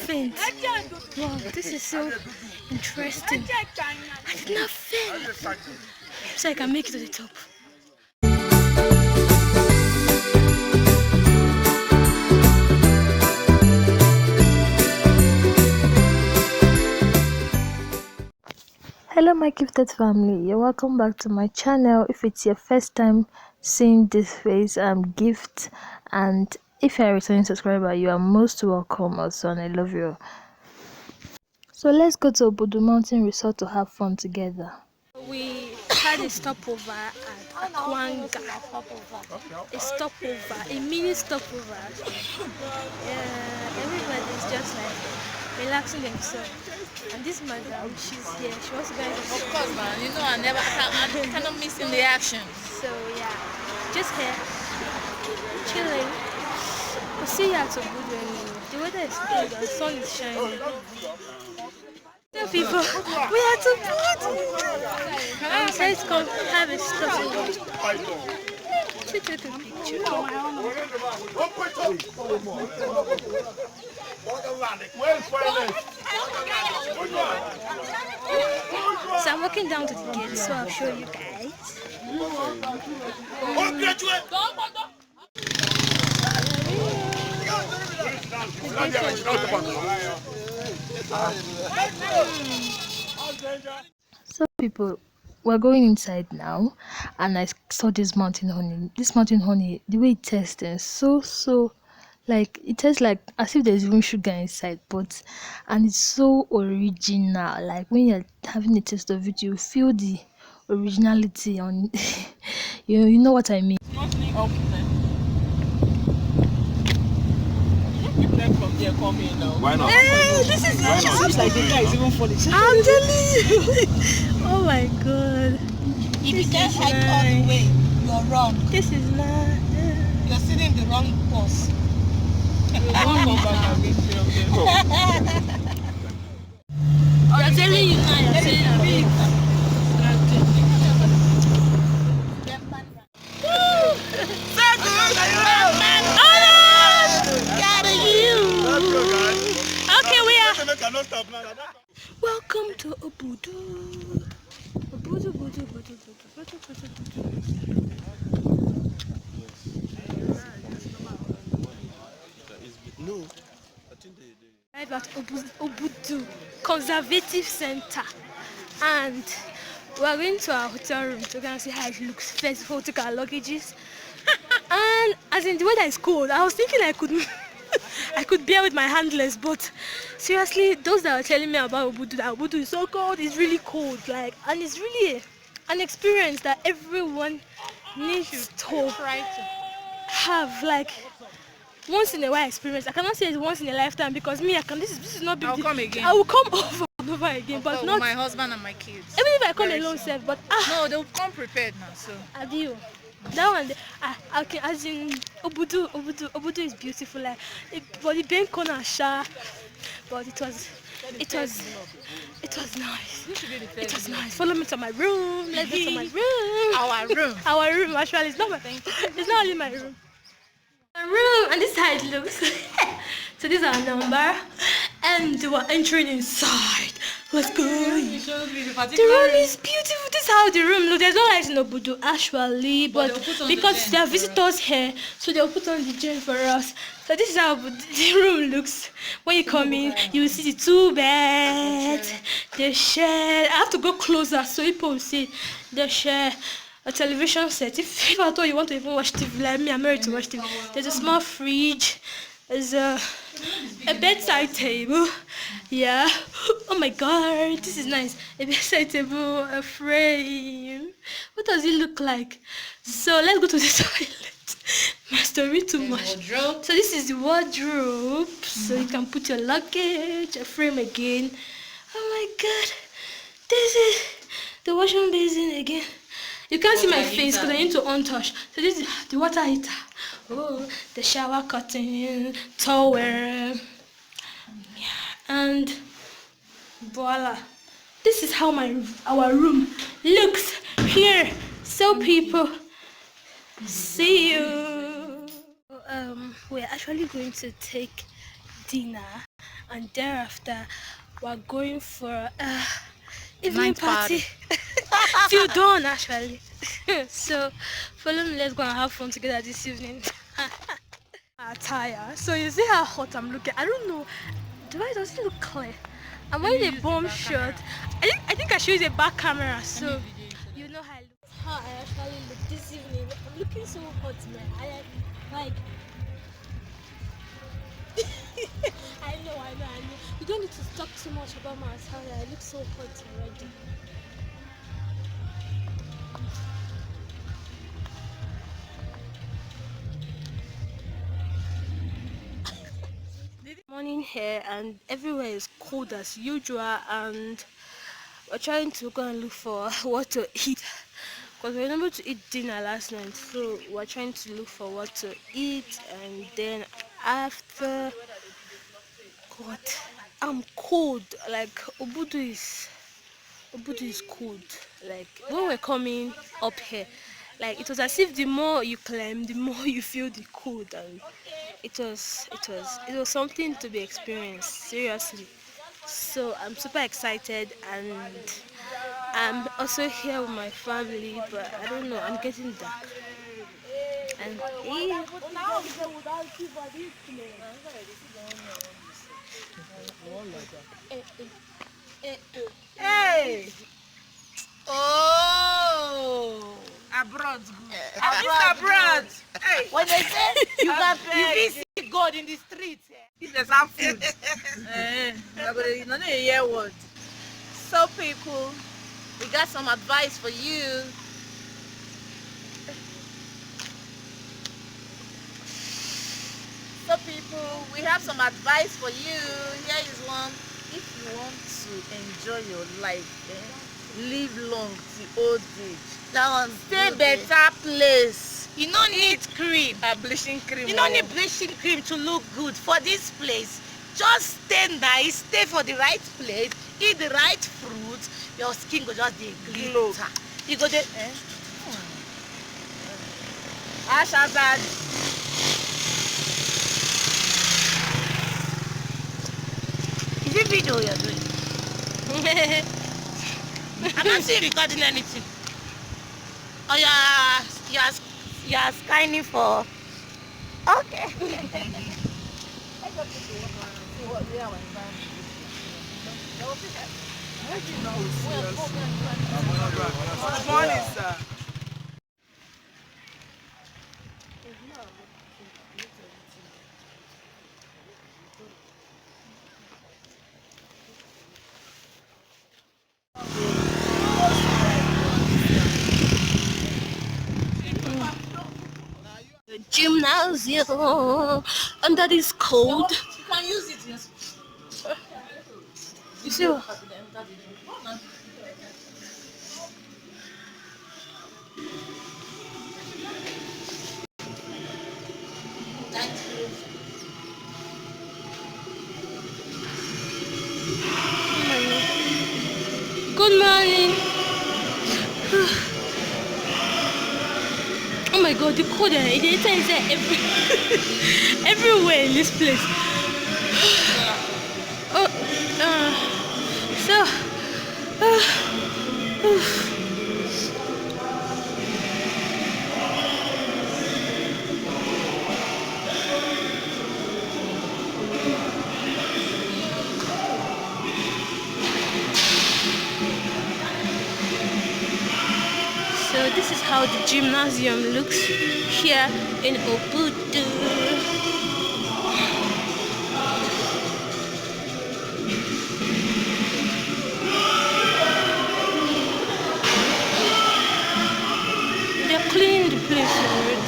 faint. Wow, this is so interesting. I did not faint. So I can make it to the top. Hello my gifted family, you're welcome back to my channel. If it's your first time seeing this face, I'm Gift, and if you're a returning subscriber, you are most welcome also, and I love you. So let's go to Obudu Mountain Resort to have fun together. We had a stopover at Akwanga. A stopover, a mini stopover. Everybody's just like relaxing themselves. And this madam, she's here. She wants to buy us. Of course, man. You know, I cannot miss in the action. So yeah, just here, chilling. We'll see you at Obudu anyway. The weather is good. The sun is shining. Tell people, we are at Obudu. So let's come have a stop. Take a picture. So I'm walking down to the gate, so I'll show you guys. So people, we're going inside now, and I saw this mountain honey. This mountain honey, the way it tastes is so like it tastes like as if there's even sugar inside, and it's so original. Like when you're having a taste of it, you feel the originality on you know what I mean. Why not? Hey, this is Seems like the guy is even falling. I'm telling you. Oh my god. If you can't hike all the way, you're wrong. This is nice. You're sitting in the wrong bus. I'm telling you now, you're telling me. Welcome to Obudu. Obudu. No, I think they. Arrived at Obudu Conservative Center, and we're going to our hotel room to go and see how it looks. First before we take our luggages. And as in the weather is cold, I was thinking I could bear with my handless, but seriously, those that are telling me about Obudu, that Obudu is so cold, it's really cold, like, and it's really an experience that everyone needs to have, like, once in a while experience. I cannot say it's once in a lifetime, because me, this is not big. I'll come again. I will come over and over again, but not with my husband and my kids. Even if I come alone, self, but no, they'll come prepared now. So adieu. That one, okay, as in Obudu is beautiful, like, but the bank corner sha, but it was nice. It was nice. Follow me to my room. Let's go to my room. Our room. Actually, it's not only my room. My room, and this is how it looks. So this is our number, and we're entering inside. Let's go. The room is beautiful. This is how the room looks. There's no light in Obudu actually, but because there are visitors here, so they'll put on the gen for us. So this is how the room looks. When you come in, you will see the 2 beds, the shed. I have to go closer so people will see the shed. A television set. If I thought you want to even watch TV, like me, I'm married to watch TV. There's a small fridge. There's a bedside table. Yeah. Oh my god, this is nice. A bedside table, a frame. What does it look like? So let's go to the toilet. My story too much. So this is the wardrobe. So you can put your luggage, a frame again. Oh my god. This is the washing basin again. You can't see my face because I need to untouch. So this is the water heater. Oh, the shower curtain, towel, and voila. This is how our room looks here. So people, see you. We're actually going to take dinner and thereafter we're going for evening Night party. Till dawn actually. So follow me, let's go and have fun together this evening. Attire. So you see how hot I'm looking. I don't know. Does it look clear? I'm wearing a bomb shirt. I think I should use a back camera so you know how I look. How I actually look this evening. I'm looking so hot, man. I like I know. You don't need to talk too much about my attire. I look so hot already. Morning here and everywhere is cold as usual, and we're trying to go and look for what to eat because we were able to eat dinner last night, so we're trying to look for what to eat. And then after, God, I'm cold. Like Obudu is cold. Like when we're coming up here, like it was as if the more you climb, the more you feel the cold, and it was something to be experienced. Seriously. So I'm super excited, and I'm also here with my family, but I don't know. I'm getting dark. And Hey! Oh! Abroad. Abroad. Hey! When they say you can see God in the streets, if there's some food. You know, you hear what? So people, we got some advice for you. So people, we have some advice for you. Here is one. If you want to enjoy your life, live long to old age. That one. Stay better place. You don't need cream. Bleaching cream. You don't need bleaching cream to look good for this place. Just stay nice, stay for the right place, eat the right fruit, your skin go just dey Glow. glitter. You go dey Ashazad. Is it video you're doing? I'm not seeing recording anything. Oh, you're scanning for. Okay. Good morning, sir. the gymnasium under this cold. You can use it, yes. You see what? Good morning. Oh my God, the cold is there everywhere in this place. Oh, so this is how the gymnasium looks here in Obudu. They're cleaning the place already.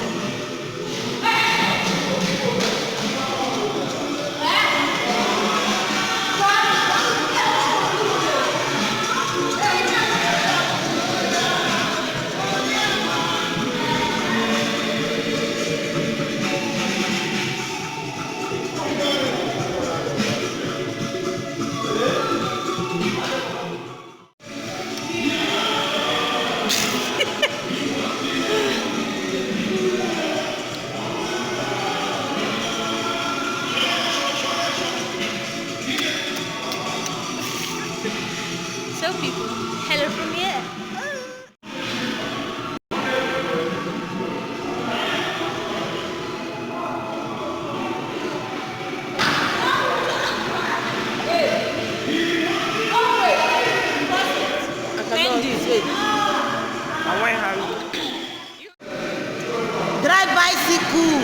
ride bicycle.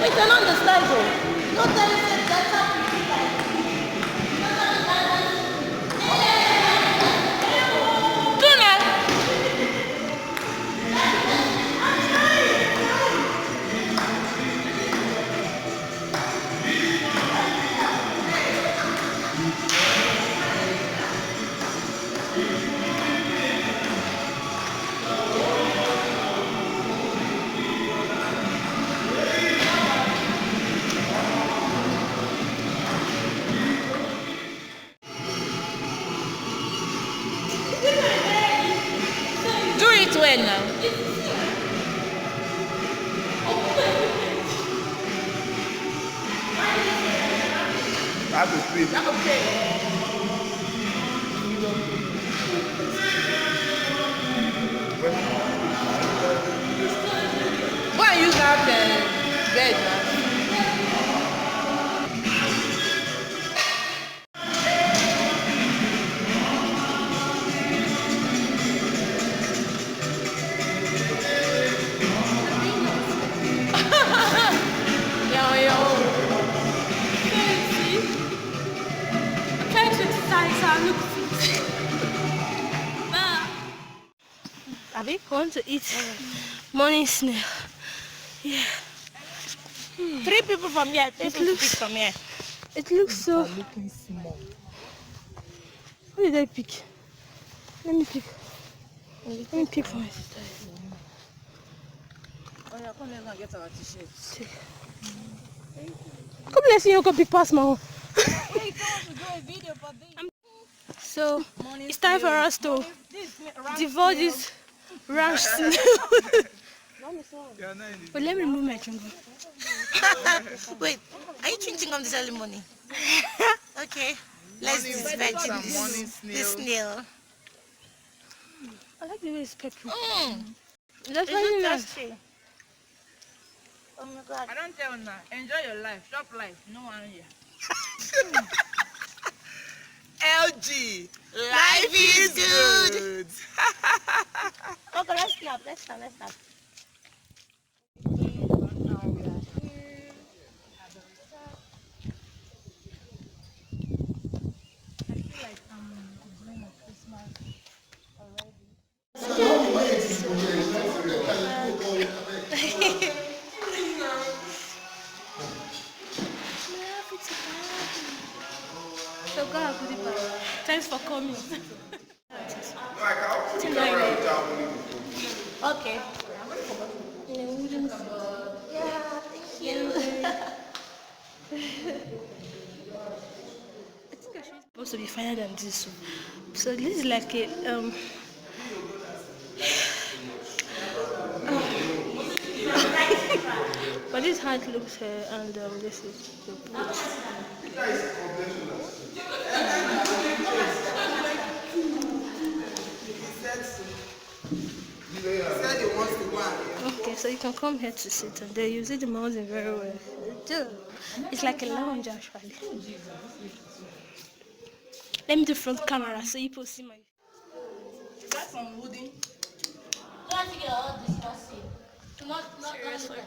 Wait, I don't understand though. No tell me say better people like Do it well now. Go and use that bed now. Trying to exercise, so I look fit. I want to eat morning snail. Yeah. 3 people from here, 3 people from here. It looks so. Looking small. What did I pick? Let me pick. Let me pick for my sister. Oh, yeah, come here and get our t-shirts. Come let's see you go pick past my home. Wait, I want to do a video for this. So it's time for us to devour this ranch snail. But let me remove my chewing-gum. Wait, are you chewing gum this early morning? Okay, let's dispatch this snail. I like the way it's peppery. Is That's really it nice. tasty? Oh my god. I don't tell now. Enjoy your life. Shop life. No one here. LG. Life is good. Okay, let's clap. So God, thanks for coming. Okay. Supposed to be finer than this one. So this is like a but this is how it looks here, and this is the boot. Okay, so you can come here to sit, and they use the mountain very well. It's like a lounge actually. Let me do front camera so people see my. Is that from Woody? Seriously.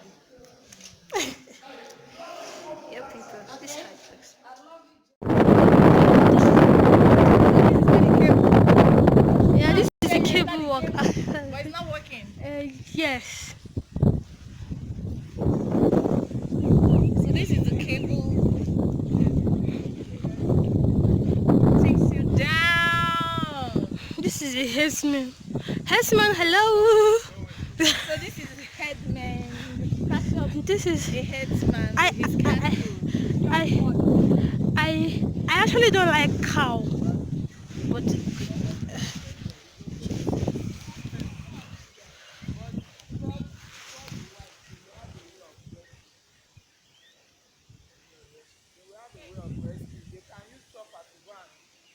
Yeah, people. This is how it looks. Yeah, this is a cable walk. But it's not working. Yes. So this is the cable. Takes you down. This is a headsman. Headsman, hello. So this is the headman. This is The headsman. I actually don't like cow, but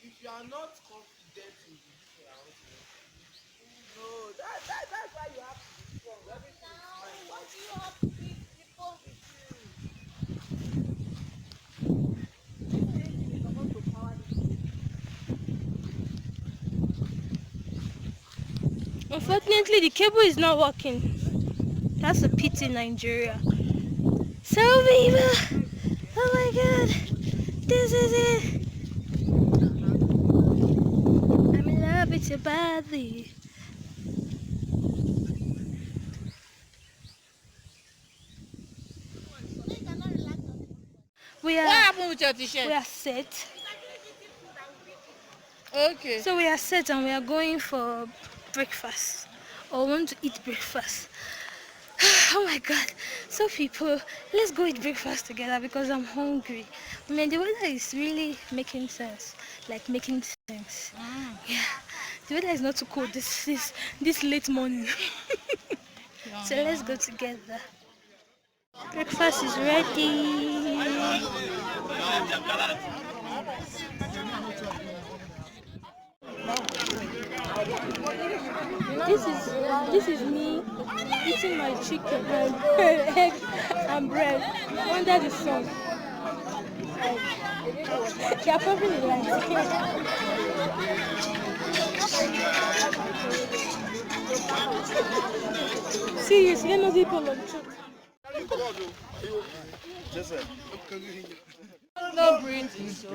If you are not confident in the house, no, that's why you have to be strong. Everything is fine. Why do you have to be Unfortunately, the cable is not working. That's a pity in Nigeria. So Viva! Oh my god! This is it! I'm in love with you badly. What happened with your t-shirt? We are set. Okay. So we are set and we are going for breakfast. Or want to eat breakfast. Oh my god. So people, let's go eat breakfast together because I'm hungry. I mean, the weather is really making sense. Like making sense. Yeah. The weather is not too cold this late morning. So let's go together. Breakfast is ready. This is me eating my chicken and egg and bread under the sun. They are probably like seriously, let me see people on truth. No breathing, so.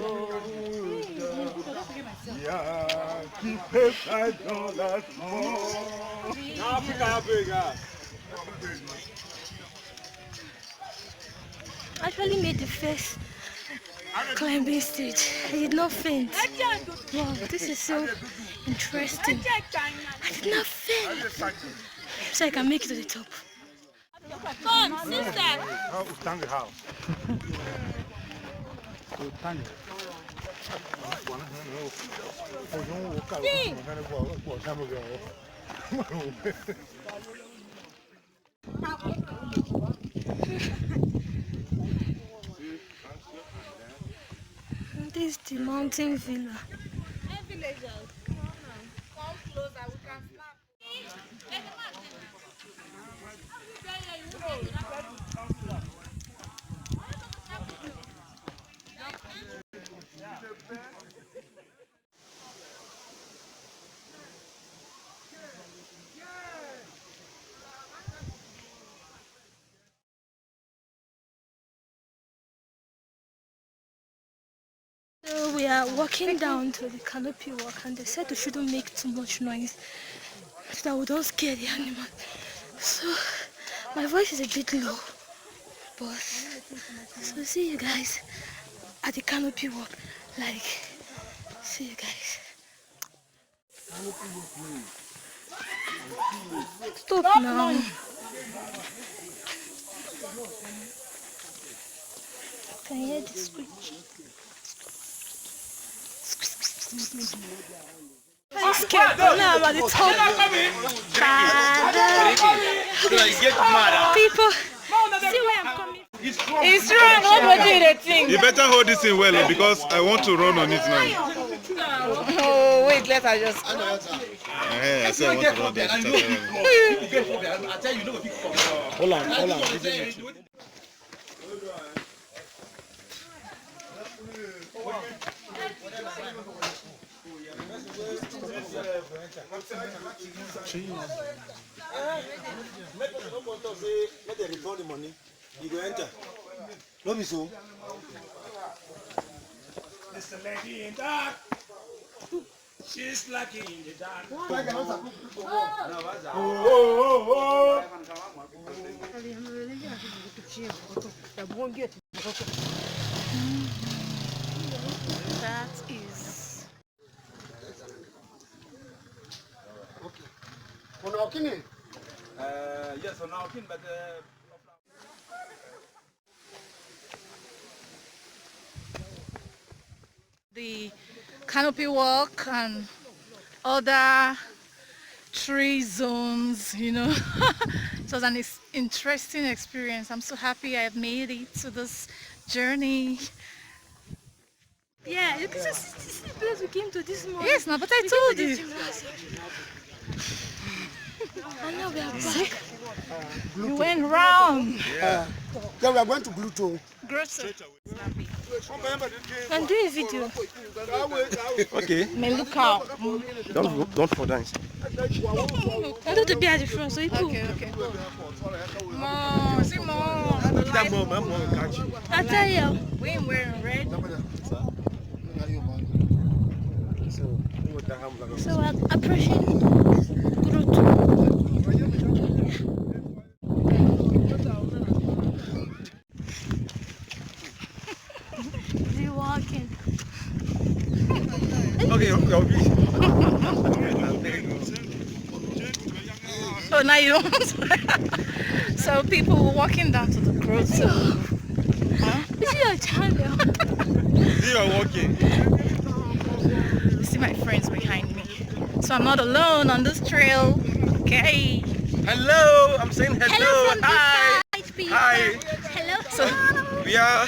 I actually made the first climbing stage. I did not faint. Wow, this is so interesting. I did not faint. So I can make it to the top. Come, sister. This is the mountain villa. Come closer, we can snap. So we are walking down to the canopy walk and they said we shouldn't make too much noise so that we don't scare the animals. So my voice is a bit low, but so see you guys at the canopy walk. Like, see you guys. Stop now. Can you hear the screech? I'm scared. Now I'm at the top. People, see where I'm coming. It's wrong, nobody the thing. You better hold this in well because I want to run on it now. Oh, wait, let her just. I said I want to run on it. Hold on. Let them return the money. You go enter. No be so. It's the lady in dark. She's lucky in the dark. That is. Okay. On our kidney. Yes, on our kin, but The canopy walk and other tree zones, you know. It was an interesting experience. I'm so happy I made it to this journey. Yeah, you can just see the place we came to this morning. Yes, no, but I told you. And now we are back. You went round. Yeah, we are going to Bluetooth. Grocery. I'm doing video. okay. May look out. Don't fall down. I wanted to be at the front, so you too. Okay. More, see more. I tell you. We ain't wearing red. So I'm approaching Groot. Is he walking? Okay, Oh, now you don't. So people were walking down to the grotto. This is your channel. you are walking. You see my friends behind me. So I'm not alone on this trail. Okay. Hello, I'm saying hello. Hello from Hi. this side, people. Hi. Hello. So We are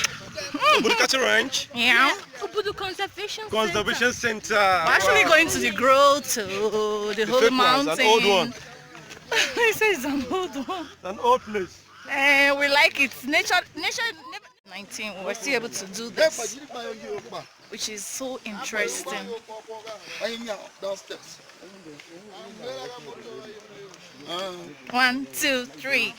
Obudu Cattle Ranch yeah. Obudu Conservation Center. We're actually going to the grotto, the holy fake ones, mountain. an old one. He says it's an old one. An old place. We like it. Nature. 19. We're still able to do this, which is so interesting. Downstairs. 1, 2, 3.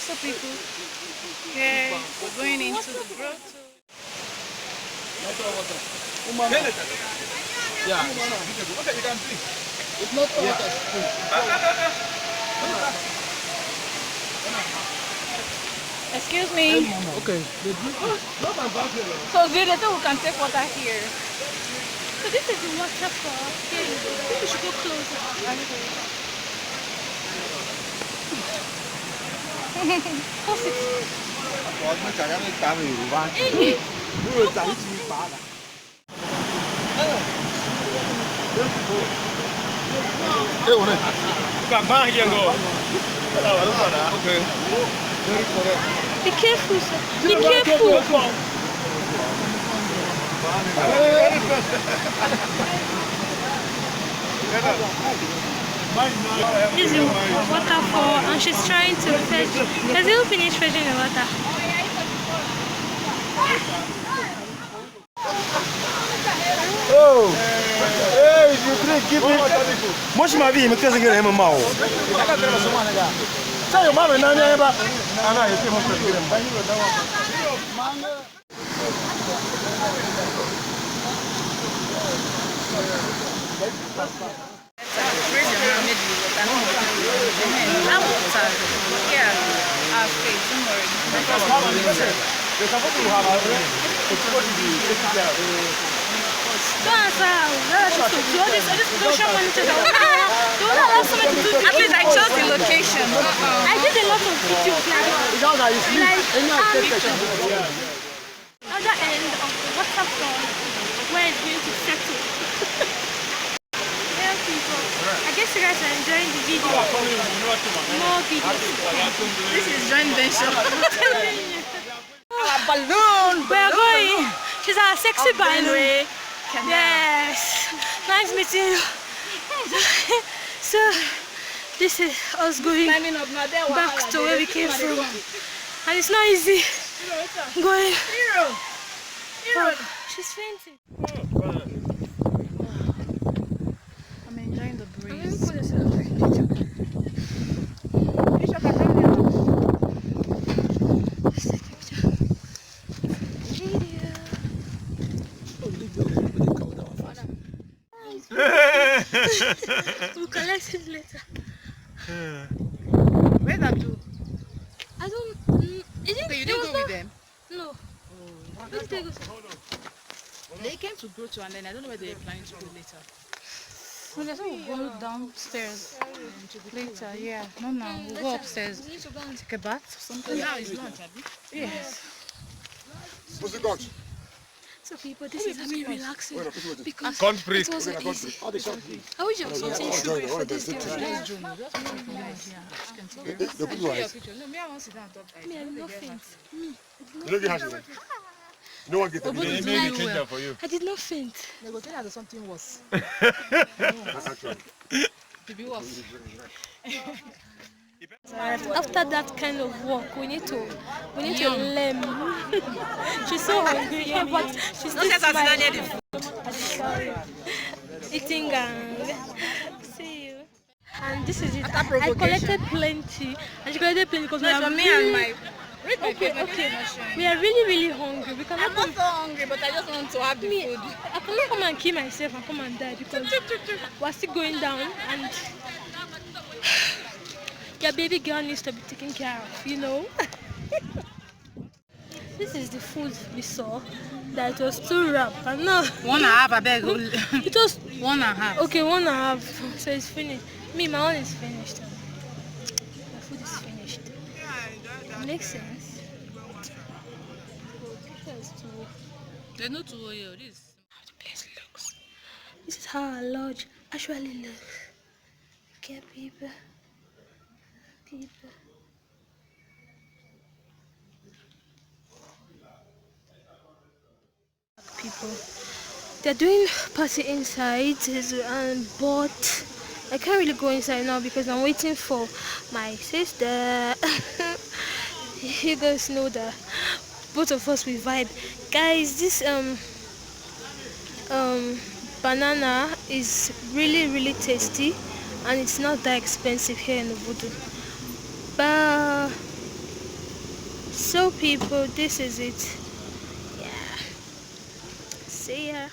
So people, yeah, we're going into the grotto. Yeah. Okay, you can see. It's not water. Excuse me. Okay. So they think we can take water here. So this is the waterfall. Here you go. We should go closer. What's it? Be careful, sir. Be careful. This is a waterfall and she's trying to fetch. Has he finished fetching the water? Oh! Hey, if you drink, give me. Much my be, because I get him a mouth. Tell your mom and Nana about. I know, you see him. At least I chose the location. I did a lot of videos other end of the waterfall where it's going to settle. Yeah, people. I guess you guys are enjoying the video. More videos. This is joint venture. Our balloon. We are going. She's our sexy balloon. Yes. Nice meeting you. So this is us going back to where we came from. And it's not easy going. Oh, she's fainting. I'm enjoying the breeze. We'll collect it later. Where's Abdul? I don't. You didn't go with them? No. Where did they go? They came to Grotto and then I don't know where they're planning to go later. Well, there's no go downstairs later. Yeah, no, no. We'll go upstairs. Take a bath. Something. Now it's lunch, Abby. Yes. What's the coach? So people, this is me relaxing because Country. it wasn't easy. I wish there was something sugary for this girl. Me, I'm not faint. Me. You don't get happy. No one gets They may be changing for you. I did not faint. They go tell us something worse. Baby was. After that kind of work, we need to learn. She's so hungry, yeah, but she's still smiling. Eating gang. See you. And this is it. I collected plenty. And she collected plenty because we are really... Okay. We are really hungry. We cannot I'm not so hungry, but I just want to have the food. I cannot come and kill myself and come and die because we're still going down and your baby girl needs to be taken care of, you know. This is the food we saw. That was too wrap. And now 1.5, I beg. it was 1.5. okay, 1.5. So it's finished. Me, my own is finished. My food is finished. Makes sense. They know to this. How the place looks. This is how our lodge actually looks. Okay, people. People. They're doing party inside, but I can't really go inside now because I'm waiting for my sister. You guys know that both of us will vibe. Guys, this banana is really tasty and it's not that expensive here in Obudu. But so people, this is it. Yeah. See ya.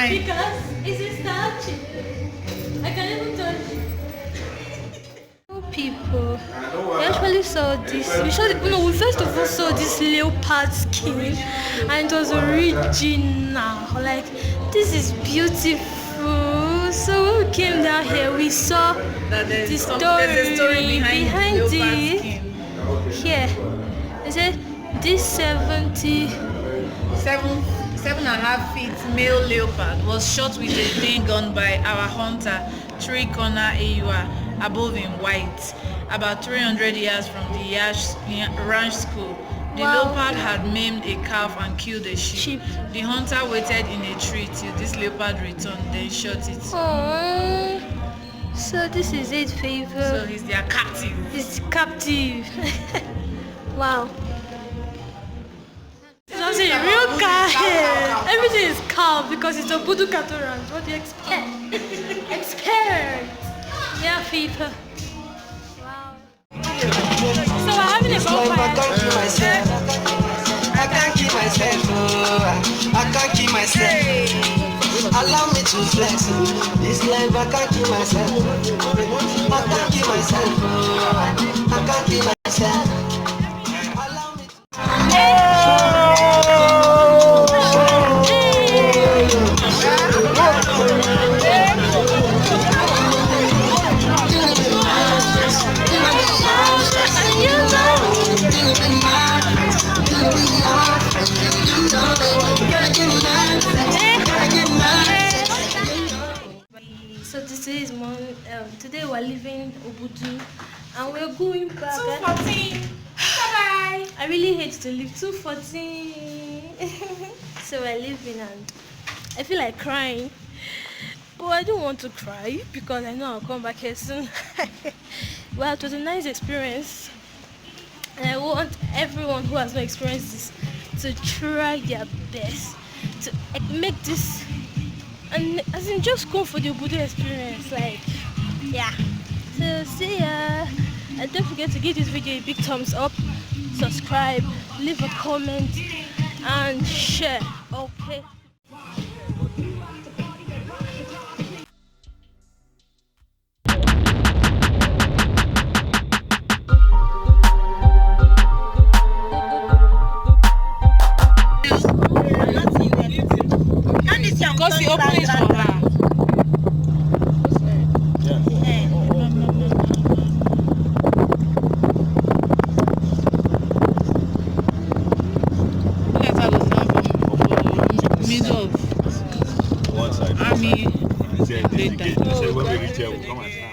Because it's starchy. I can even touch it. People, we actually saw this. We first of all saw this leopard skin, and it was original. Like, this is beautiful. So when we came down here, we saw the story behind it. Here, they said this 7.5 feet male leopard was shot with a big gun by our hunter, 3 corner AUR, above in white, about 300 yards from the ranch school. The leopard had maimed a calf and killed a sheep. The hunter waited in a tree till this leopard returned, then shot it. Aww. So this is it, people. So he's their captive. He's captive. Wow. It's a real car here. Everything is calm because it's a Obudu cattle ranch. What do you expect? Expert. Yeah, people. Wow. So we're having a bonfire. I can't keep myself. I can't keep myself. Allow me to flex. This life I can't keep myself. I can't keep myself. I can't keep myself. Allow me to. So this is today we're leaving Obudu and we're going back. 2:14. Bye-bye. I really hate to leave 2:14. So we're leaving and I feel like crying. But I don't want to cry because I know I'll come back here soon. Well, it was a nice experience. And I want everyone who has not experienced this to try their best to make this, and as in just go for the Obudu experience. Like, yeah. So see ya, and don't forget to give this video a big thumbs up, subscribe, leave a comment and share. Okay. Because you open it for her. middle of One side. army He said when we reach here, we'll come and